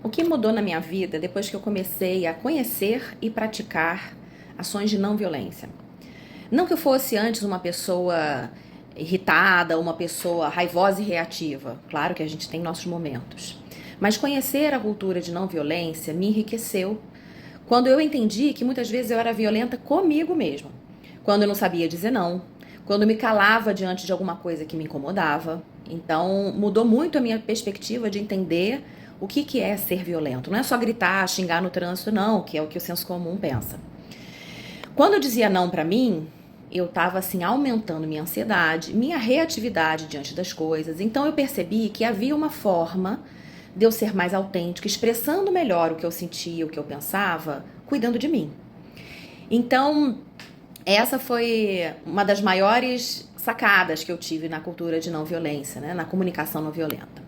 O que mudou na minha vida depois que eu comecei a conhecer e praticar ações de não violência? Não que eu fosse antes uma pessoa irritada, uma pessoa raivosa e reativa. Claro que a gente tem nossos momentos. Mas conhecer a cultura de não violência me enriqueceu quando eu entendi que muitas vezes eu era violenta comigo mesma. Quando eu não sabia dizer não, quando eu me calava diante de alguma coisa que me incomodava. Então, mudou muito a minha perspectiva de entender o que é ser violento. Não é só gritar, xingar no trânsito, não, que é o que o senso comum pensa. Quando eu dizia não pra mim, eu estava assim aumentando minha ansiedade, minha reatividade diante das coisas. Então eu percebi que havia uma forma de eu ser mais autêntica, expressando melhor o que eu sentia, o que eu pensava, cuidando de mim. Então, essa foi uma das maiores sacadas que eu tive na cultura de não violência, né? Na comunicação não violenta.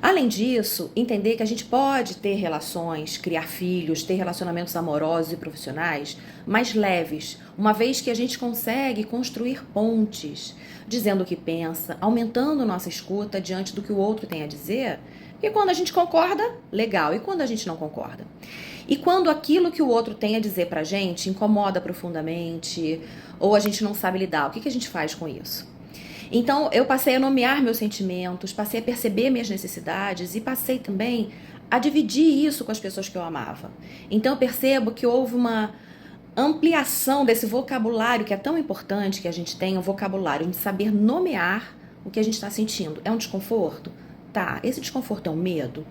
Além disso, entender que a gente pode ter relações, criar filhos, ter relacionamentos amorosos e profissionais mais leves, uma vez que a gente consegue construir pontes, dizendo o que pensa, aumentando nossa escuta diante do que o outro tem a dizer. E quando a gente concorda, legal. E quando a gente não concorda? E quando aquilo que o outro tem a dizer pra gente incomoda profundamente, ou a gente não sabe lidar, o que a gente faz com isso? Então, eu passei a nomear meus sentimentos, passei a perceber minhas necessidades e passei também a dividir isso com as pessoas que eu amava. Então, eu percebo que houve uma ampliação desse vocabulário que é tão importante que a gente tenha, um vocabulário de saber nomear o que a gente está sentindo. É um desconforto? Tá. Esse desconforto é um medo?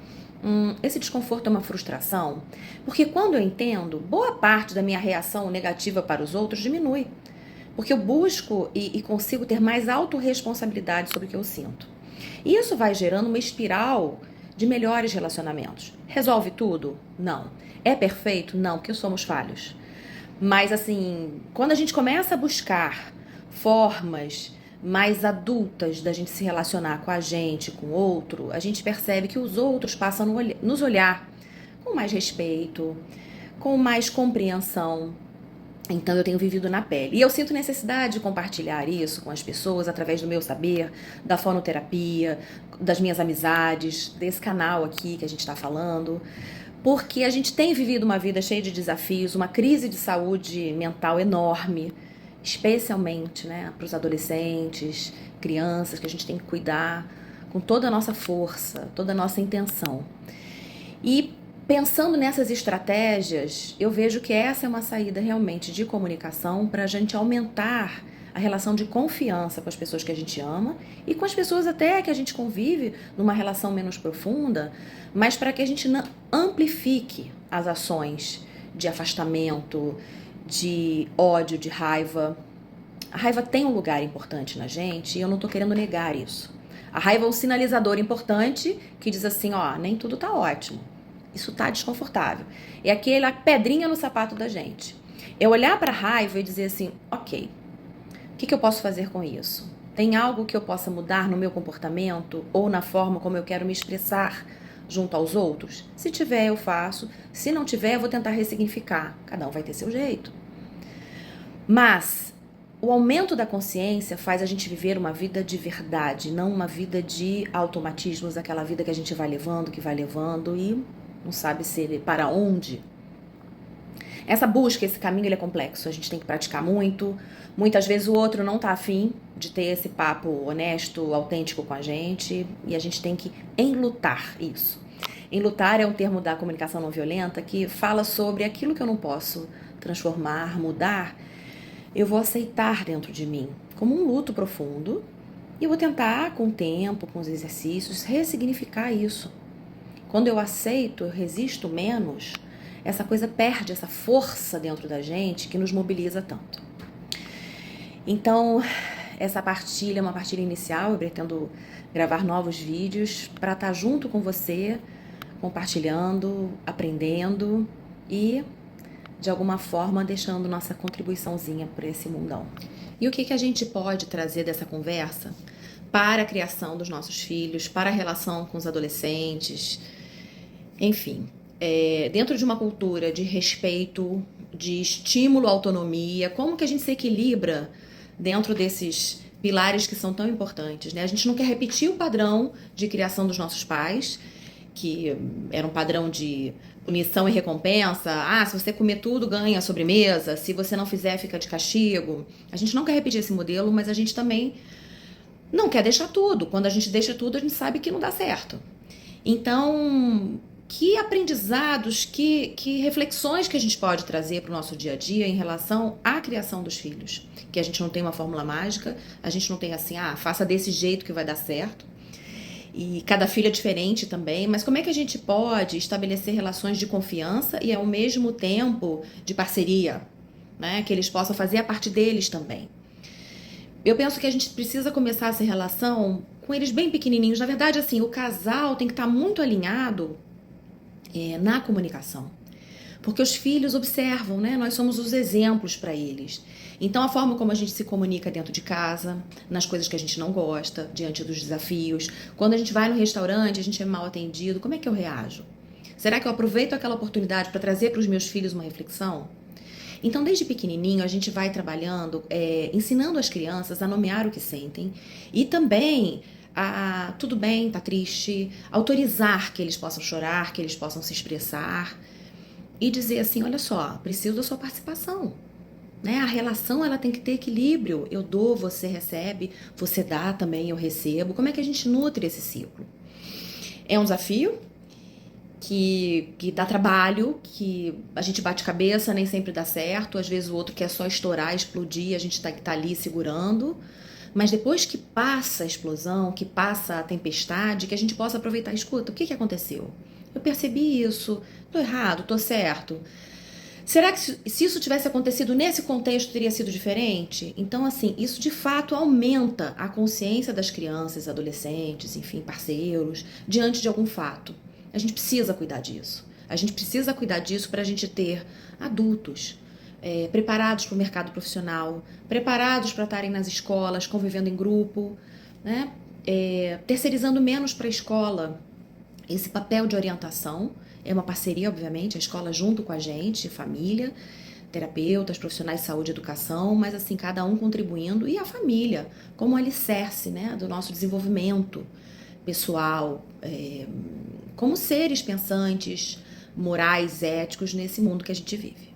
Esse desconforto é uma frustração? Porque quando eu entendo, boa parte da minha reação negativa para os outros diminui. Porque eu busco e consigo ter mais autorresponsabilidade sobre o que eu sinto. E isso vai gerando uma espiral de melhores relacionamentos. Resolve tudo? Não. É perfeito? Não, porque somos falhos. Mas assim, quando a gente começa a buscar formas mais adultas da gente se relacionar com a gente, com o outro, a gente percebe que os outros passam a nos olhar com mais respeito, com mais compreensão. Então eu tenho vivido na pele. E eu sinto necessidade de compartilhar isso com as pessoas através do meu saber, da fonoterapia, das minhas amizades, desse canal aqui que a gente está falando. Porque a gente tem vivido uma vida cheia de desafios, uma crise de saúde mental enorme, especialmente, né, para os adolescentes, crianças, que a gente tem que cuidar com toda a nossa força, toda a nossa intenção. E pensando nessas estratégias, eu vejo que essa é uma saída realmente de comunicação para a gente aumentar a relação de confiança com as pessoas que a gente ama e com as pessoas até que a gente convive numa relação menos profunda, mas para que a gente amplifique as ações de afastamento, de ódio, de raiva. A raiva tem um lugar importante na gente e eu não estou querendo negar isso. A raiva é um sinalizador importante que diz assim, ó, nem tudo tá ótimo. Isso tá desconfortável. É aquela pedrinha no sapato da gente. Eu olhar para a raiva e dizer assim, ok, o que eu posso fazer com isso? Tem algo que eu possa mudar no meu comportamento ou na forma como eu quero me expressar junto aos outros? Se tiver, eu faço. Se não tiver, eu vou tentar ressignificar. Cada um vai ter seu jeito. Mas o aumento da consciência faz a gente viver uma vida de verdade, não uma vida de automatismos, aquela vida que a gente vai levando e não sabe se para onde. Essa busca, esse caminho, ele é complexo. A gente tem que praticar muito. Muitas vezes o outro não tá afim de ter esse papo honesto, autêntico com a gente. E a gente tem que enlutar isso. Enlutar é um termo da comunicação não violenta que fala sobre aquilo que eu não posso transformar, mudar. Eu vou aceitar dentro de mim como um luto profundo. E eu vou tentar, com o tempo, com os exercícios, ressignificar isso. Quando eu aceito, eu resisto menos, essa coisa perde essa força dentro da gente que nos mobiliza tanto. Então, essa partilha é uma partilha inicial, eu pretendo gravar novos vídeos para estar junto com você, compartilhando, aprendendo e, de alguma forma, deixando nossa contribuiçãozinha para esse mundão. E o que a gente pode trazer dessa conversa para a criação dos nossos filhos, para a relação com os adolescentes, enfim, dentro de uma cultura de respeito, de estímulo à autonomia, como que a gente se equilibra dentro desses pilares que são tão importantes, né? A gente não quer repetir o padrão de criação dos nossos pais que era um padrão de punição e recompensa. Ah, se você comer tudo, ganha a sobremesa. Se você não fizer, fica de castigo. A gente não quer repetir esse modelo, mas a gente também não quer deixar tudo. Quando a gente deixa tudo, a gente sabe que não dá certo. Então, que aprendizados, que reflexões que a gente pode trazer para o nosso dia a dia em relação à criação dos filhos? Que a gente não tem uma fórmula mágica, a gente não tem assim, faça desse jeito que vai dar certo. E cada filho é diferente também, mas como é que a gente pode estabelecer relações de confiança e ao mesmo tempo de parceria, né? Que eles possam fazer a parte deles também. Eu penso que a gente precisa começar essa relação com eles bem pequenininhos. Na verdade, assim, o casal tem que estar muito alinhado na comunicação. Porque os filhos observam, né? Nós somos os exemplos para eles. Então, a forma como a gente se comunica dentro de casa, nas coisas que a gente não gosta, diante dos desafios. Quando a gente vai no restaurante, a gente é mal atendido, como é que eu reajo? Será que eu aproveito aquela oportunidade para trazer para os meus filhos uma reflexão? Então, desde pequenininho, a gente vai trabalhando, ensinando as crianças a nomear o que sentem e também tudo bem, tá triste, autorizar que eles possam chorar, que eles possam se expressar e dizer assim, olha só, preciso da sua participação. Né? A relação ela tem que ter equilíbrio. Eu dou, você recebe, você dá também, eu recebo. Como é que a gente nutre esse ciclo? É um desafio que dá trabalho, que a gente bate cabeça, nem sempre dá certo. Às vezes o outro quer só estourar, explodir, a gente tá ali segurando. Mas depois que passa a explosão, que passa a tempestade, que a gente possa aproveitar, escuta, o que aconteceu? Eu percebi isso, tô errado, tô certo. Será que se isso tivesse acontecido nesse contexto teria sido diferente? Então, assim, isso de fato aumenta a consciência das crianças, adolescentes, enfim, parceiros, diante de algum fato. A gente precisa cuidar disso. A gente precisa cuidar disso para a gente ter adultos preparados para o mercado profissional, preparados para estarem nas escolas, convivendo em grupo, né? Terceirizando menos para a escola esse papel de orientação. É uma parceria, obviamente, a escola junto com a gente, família, terapeutas, profissionais de saúde e educação, mas assim, cada um contribuindo, e a família, como alicerce, né, do nosso desenvolvimento pessoal, como seres pensantes, morais, éticos nesse mundo que a gente vive.